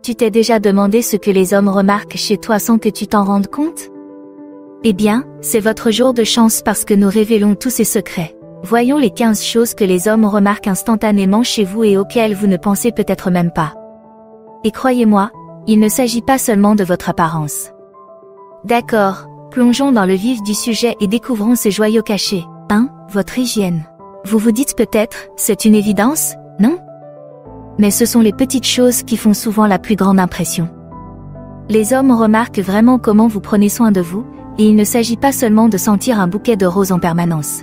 Tu t'es déjà demandé ce que les hommes remarquent chez toi sans que tu t'en rendes compte? Eh bien, c'est votre jour de chance parce que nous révélons tous ces secrets. Voyons les 15 choses que les hommes remarquent instantanément chez vous et auxquelles vous ne pensez peut-être même pas. Et croyez-moi, il ne s'agit pas seulement de votre apparence. D'accord, plongeons dans le vif du sujet et découvrons ces joyaux cachés. 1. Votre hygiène. Vous vous dites peut-être, c'est une évidence, non? Mais ce sont les petites choses qui font souvent la plus grande impression. Les hommes remarquent vraiment comment vous prenez soin de vous, et il ne s'agit pas seulement de sentir un bouquet de roses en permanence.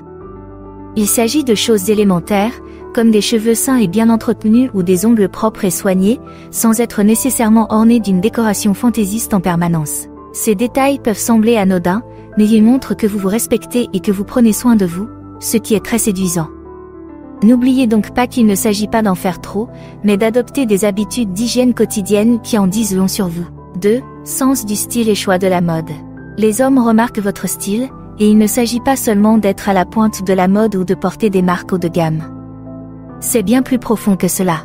Il s'agit de choses élémentaires, comme des cheveux sains et bien entretenus ou des ongles propres et soignés, sans être nécessairement ornés d'une décoration fantaisiste en permanence. Ces détails peuvent sembler anodins, mais ils montrent que vous vous respectez et que vous prenez soin de vous, ce qui est très séduisant. N'oubliez donc pas qu'il ne s'agit pas d'en faire trop, mais d'adopter des habitudes d'hygiène quotidienne qui en disent long sur vous. 2. Sens du style et choix de la mode. Les hommes remarquent votre style, et il ne s'agit pas seulement d'être à la pointe de la mode ou de porter des marques haut de gamme. C'est bien plus profond que cela.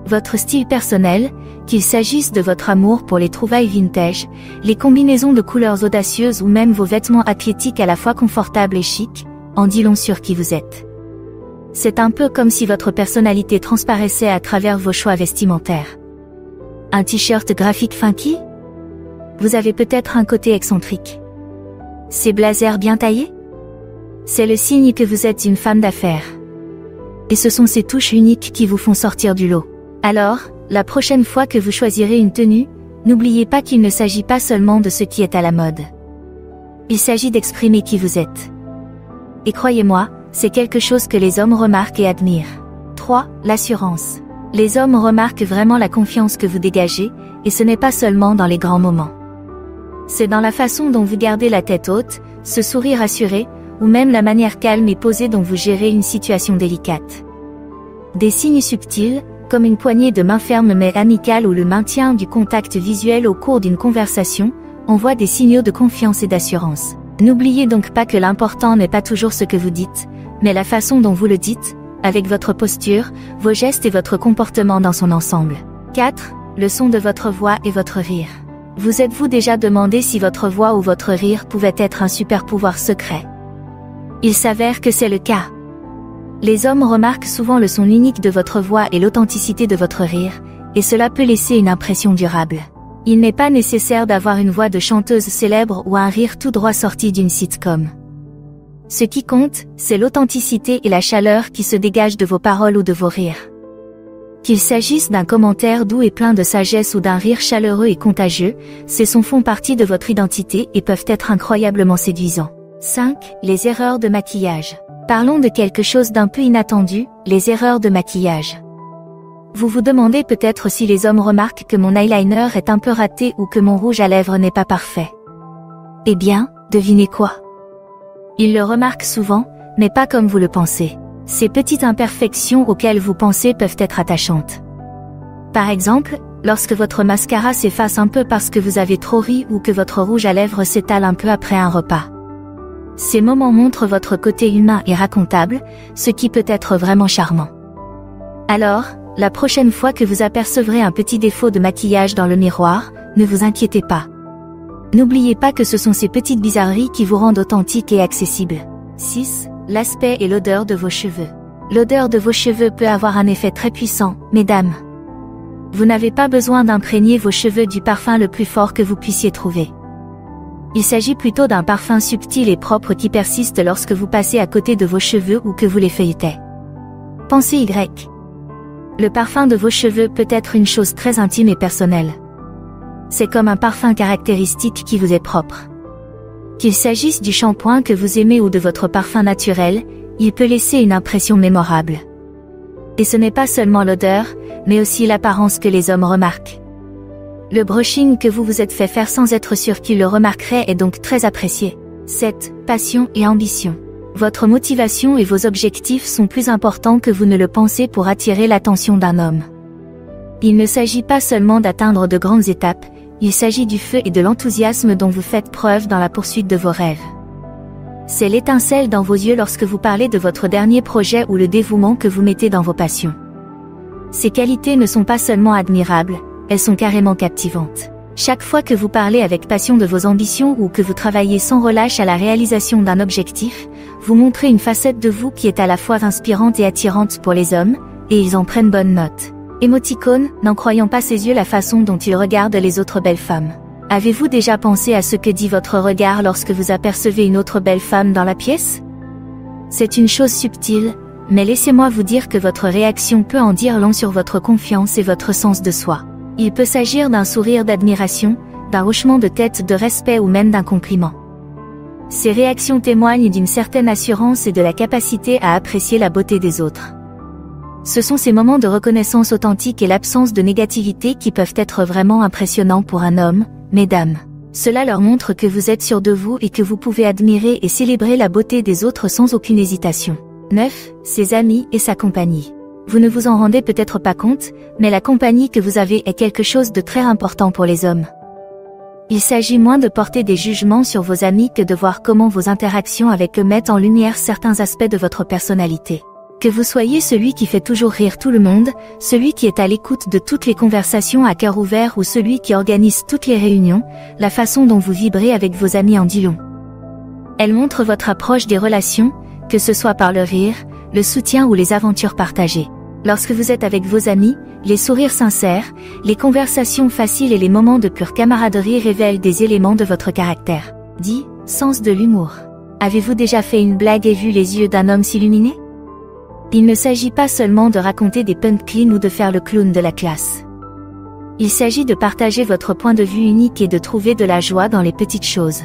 Votre style personnel, qu'il s'agisse de votre amour pour les trouvailles vintage, les combinaisons de couleurs audacieuses ou même vos vêtements athlétiques à la fois confortables et chics, en dit long sur qui vous êtes. C'est un peu comme si votre personnalité transparaissait à travers vos choix vestimentaires. Un t-shirt graphique funky? Vous avez peut-être un côté excentrique. Ces blazers bien taillés? C'est le signe que vous êtes une femme d'affaires. Et ce sont ces touches uniques qui vous font sortir du lot. Alors, la prochaine fois que vous choisirez une tenue, n'oubliez pas qu'il ne s'agit pas seulement de ce qui est à la mode. Il s'agit d'exprimer qui vous êtes. Et croyez-moi, c'est quelque chose que les hommes remarquent et admirent. 3. L'assurance. Les hommes remarquent vraiment la confiance que vous dégagez, et ce n'est pas seulement dans les grands moments. C'est dans la façon dont vous gardez la tête haute, ce sourire assuré, ou même la manière calme et posée dont vous gérez une situation délicate. Des signes subtils, comme une poignée de main ferme mais amicale ou le maintien du contact visuel au cours d'une conversation, envoient des signaux de confiance et d'assurance. N'oubliez donc pas que l'important n'est pas toujours ce que vous dites, mais la façon dont vous le dites, avec votre posture, vos gestes et votre comportement dans son ensemble. 4. Le son de votre voix et votre rire. Vous êtes-vous déjà demandé si votre voix ou votre rire pouvait être un super pouvoir secret? Il s'avère que c'est le cas. Les hommes remarquent souvent le son unique de votre voix et l'authenticité de votre rire, et cela peut laisser une impression durable. Il n'est pas nécessaire d'avoir une voix de chanteuse célèbre ou un rire tout droit sorti d'une sitcom. Ce qui compte, c'est l'authenticité et la chaleur qui se dégagent de vos paroles ou de vos rires. Qu'il s'agisse d'un commentaire doux et plein de sagesse ou d'un rire chaleureux et contagieux, ces sons font partie de votre identité et peuvent être incroyablement séduisants. 5. Les erreurs de maquillage. Parlons de quelque chose d'un peu inattendu, les erreurs de maquillage. Vous vous demandez peut-être si les hommes remarquent que mon eyeliner est un peu raté ou que mon rouge à lèvres n'est pas parfait. Eh bien, devinez quoi? Ils le remarquent souvent, mais pas comme vous le pensez. Ces petites imperfections auxquelles vous pensez peuvent être attachantes. Par exemple, lorsque votre mascara s'efface un peu parce que vous avez trop ri ou que votre rouge à lèvres s'étale un peu après un repas. Ces moments montrent votre côté humain et racontable, ce qui peut être vraiment charmant. Alors, la prochaine fois que vous apercevrez un petit défaut de maquillage dans le miroir, ne vous inquiétez pas. N'oubliez pas que ce sont ces petites bizarreries qui vous rendent authentique et accessible. 6. L'aspect et l'odeur de vos cheveux. L'odeur de vos cheveux peut avoir un effet très puissant, mesdames. Vous n'avez pas besoin d'imprégner vos cheveux du parfum le plus fort que vous puissiez trouver. Il s'agit plutôt d'un parfum subtil et propre qui persiste lorsque vous passez à côté de vos cheveux ou que vous les feuilletez. Pensez Y. Le parfum de vos cheveux peut être une chose très intime et personnelle. C'est comme un parfum caractéristique qui vous est propre. Qu'il s'agisse du shampoing que vous aimez ou de votre parfum naturel, il peut laisser une impression mémorable. Et ce n'est pas seulement l'odeur, mais aussi l'apparence que les hommes remarquent. Le brushing que vous vous êtes fait faire sans être sûr qu'ils le remarqueraient est donc très apprécié. 7. Passion et ambition. Votre motivation et vos objectifs sont plus importants que vous ne le pensez pour attirer l'attention d'un homme. Il ne s'agit pas seulement d'atteindre de grandes étapes, il s'agit du feu et de l'enthousiasme dont vous faites preuve dans la poursuite de vos rêves. C'est l'étincelle dans vos yeux lorsque vous parlez de votre dernier projet ou le dévouement que vous mettez dans vos passions. Ces qualités ne sont pas seulement admirables, elles sont carrément captivantes. Chaque fois que vous parlez avec passion de vos ambitions ou que vous travaillez sans relâche à la réalisation d'un objectif, vous montrez une facette de vous qui est à la fois inspirante et attirante pour les hommes, et ils en prennent bonne note. Émoticône, n'en croyant pas ses yeux la façon dont ils regardent les autres belles femmes. Avez-vous déjà pensé à ce que dit votre regard lorsque vous apercevez une autre belle femme dans la pièce? C'est une chose subtile, mais laissez-moi vous dire que votre réaction peut en dire long sur votre confiance et votre sens de soi. Il peut s'agir d'un sourire d'admiration, d'un hochement de tête de respect ou même d'un compliment. Ces réactions témoignent d'une certaine assurance et de la capacité à apprécier la beauté des autres. Ce sont ces moments de reconnaissance authentique et l'absence de négativité qui peuvent être vraiment impressionnants pour un homme, mesdames. Cela leur montre que vous êtes sûr de vous et que vous pouvez admirer et célébrer la beauté des autres sans aucune hésitation. 9. Ses amis et sa compagnie. Vous ne vous en rendez peut-être pas compte, mais la compagnie que vous avez est quelque chose de très important pour les hommes. Il s'agit moins de porter des jugements sur vos amis que de voir comment vos interactions avec eux mettent en lumière certains aspects de votre personnalité. Que vous soyez celui qui fait toujours rire tout le monde, celui qui est à l'écoute de toutes les conversations à cœur ouvert ou celui qui organise toutes les réunions, la façon dont vous vibrez avec vos amis en dit long. Elle montre votre approche des relations, que ce soit par le rire, le soutien ou les aventures partagées. Lorsque vous êtes avec vos amis, les sourires sincères, les conversations faciles et les moments de pure camaraderie révèlent des éléments de votre caractère. 10. Sens de l'humour. Avez-vous déjà fait une blague et vu les yeux d'un homme s'illuminer? Il ne s'agit pas seulement de raconter des punchlines ou de faire le clown de la classe. Il s'agit de partager votre point de vue unique et de trouver de la joie dans les petites choses.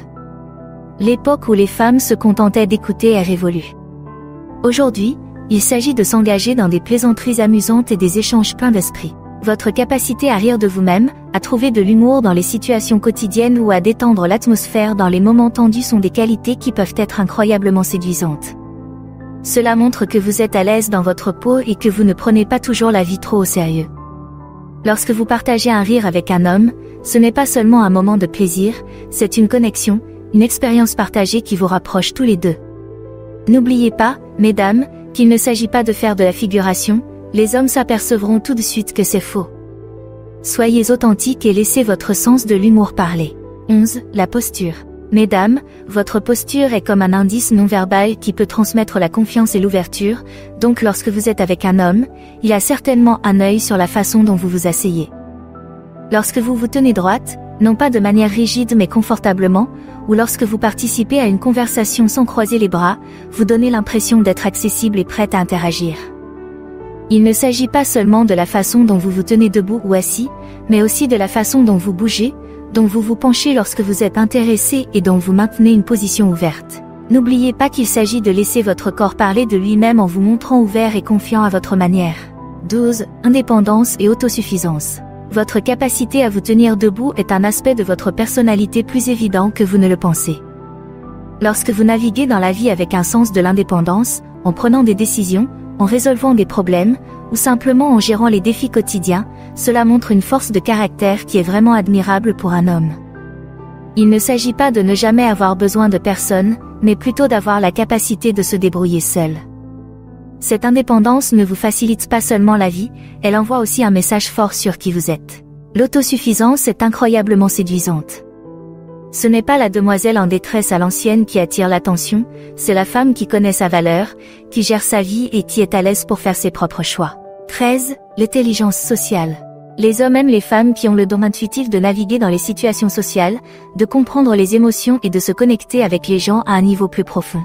L'époque où les femmes se contentaient d'écouter est révolue. Aujourd'hui, il s'agit de s'engager dans des plaisanteries amusantes et des échanges pleins d'esprit. Votre capacité à rire de vous-même, à trouver de l'humour dans les situations quotidiennes ou à détendre l'atmosphère dans les moments tendus sont des qualités qui peuvent être incroyablement séduisantes. Cela montre que vous êtes à l'aise dans votre peau et que vous ne prenez pas toujours la vie trop au sérieux. Lorsque vous partagez un rire avec un homme, ce n'est pas seulement un moment de plaisir, c'est une connexion, une expérience partagée qui vous rapproche tous les deux. N'oubliez pas, mesdames, qu'il ne s'agit pas de faire de la figuration, les hommes s'apercevront tout de suite que c'est faux. Soyez authentiques et laissez votre sens de l'humour parler. 11. La posture. Mesdames, votre posture est comme un indice non-verbal qui peut transmettre la confiance et l'ouverture, donc lorsque vous êtes avec un homme, il a certainement un œil sur la façon dont vous vous asseyez. Lorsque vous vous tenez droite, non pas de manière rigide mais confortablement, ou lorsque vous participez à une conversation sans croiser les bras, vous donnez l'impression d'être accessible et prête à interagir. Il ne s'agit pas seulement de la façon dont vous vous tenez debout ou assis, mais aussi de la façon dont vous bougez, dont vous vous penchez lorsque vous êtes intéressé et dont vous maintenez une position ouverte. N'oubliez pas qu'il s'agit de laisser votre corps parler de lui-même en vous montrant ouvert et confiant à votre manière. 12. Indépendance et autosuffisance. Votre capacité à vous tenir debout est un aspect de votre personnalité plus évident que vous ne le pensez. Lorsque vous naviguez dans la vie avec un sens de l'indépendance, en prenant des décisions, en résolvant des problèmes, ou simplement en gérant les défis quotidiens, cela montre une force de caractère qui est vraiment admirable pour un homme. Il ne s'agit pas de ne jamais avoir besoin de personne, mais plutôt d'avoir la capacité de se débrouiller seul. Cette indépendance ne vous facilite pas seulement la vie, elle envoie aussi un message fort sur qui vous êtes. L'autosuffisance est incroyablement séduisante. Ce n'est pas la demoiselle en détresse à l'ancienne qui attire l'attention, c'est la femme qui connaît sa valeur, qui gère sa vie et qui est à l'aise pour faire ses propres choix. 13. L'intelligence sociale. Les hommes aiment les femmes qui ont le don intuitif de naviguer dans les situations sociales, de comprendre les émotions et de se connecter avec les gens à un niveau plus profond.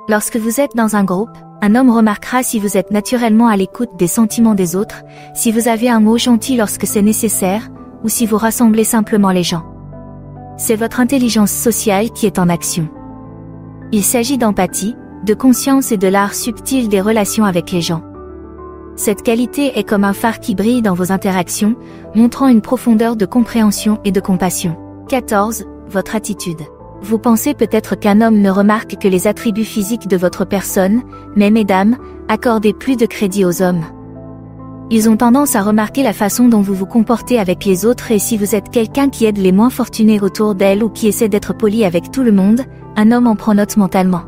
Lorsque vous êtes dans un groupe, un homme remarquera si vous êtes naturellement à l'écoute des sentiments des autres, si vous avez un mot gentil lorsque c'est nécessaire, ou si vous rassemblez simplement les gens. C'est votre intelligence sociale qui est en action. Il s'agit d'empathie, de conscience et de l'art subtil des relations avec les gens. Cette qualité est comme un phare qui brille dans vos interactions, montrant une profondeur de compréhension et de compassion. 14. Votre attitude. Vous pensez peut-être qu'un homme ne remarque que les attributs physiques de votre personne, mais mesdames, accordez plus de crédit aux hommes. Ils ont tendance à remarquer la façon dont vous vous comportez avec les autres et si vous êtes quelqu'un qui aide les moins fortunés autour d'elle ou qui essaie d'être poli avec tout le monde, un homme en prend note mentalement.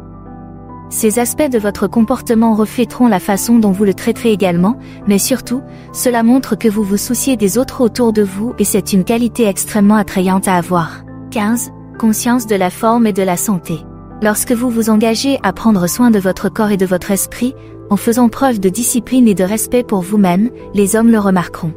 Ces aspects de votre comportement reflèteront la façon dont vous le traiterez également, mais surtout, cela montre que vous vous souciez des autres autour de vous et c'est une qualité extrêmement attrayante à avoir. 15. Conscience de la forme et de la santé. Lorsque vous vous engagez à prendre soin de votre corps et de votre esprit, en faisant preuve de discipline et de respect pour vous-même, les hommes le remarqueront.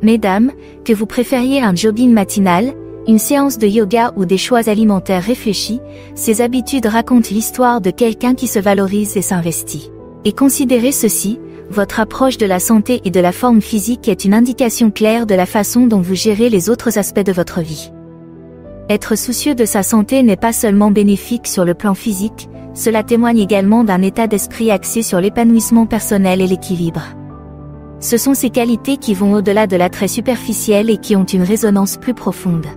Mesdames, que vous préfériez un jogging matinal, une séance de yoga ou des choix alimentaires réfléchis, ces habitudes racontent l'histoire de quelqu'un qui se valorise et s'investit. Et considérez ceci, votre approche de la santé et de la forme physique est une indication claire de la façon dont vous gérez les autres aspects de votre vie. Être soucieux de sa santé n'est pas seulement bénéfique sur le plan physique, cela témoigne également d'un état d'esprit axé sur l'épanouissement personnel et l'équilibre. Ce sont ces qualités qui vont au-delà de l'attrait superficiel et qui ont une résonance plus profonde.